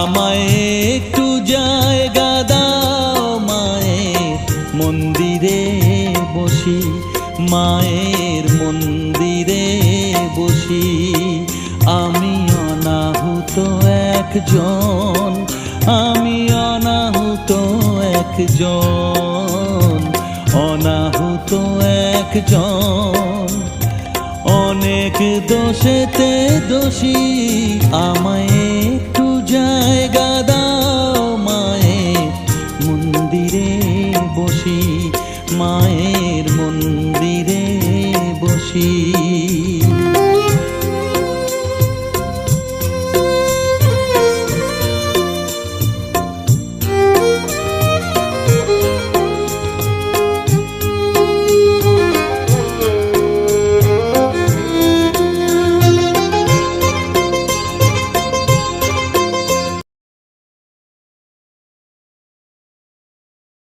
আমায় একটু জায়গা দাও মায়ের মন্দিরে বসি, মায়ের মন্দিরে বসি। আমি অনাহুত একজন, আমি অনাহুত একজন, অনাহুত একজন। অনেক দোষেতে দোষী, আমায় একটু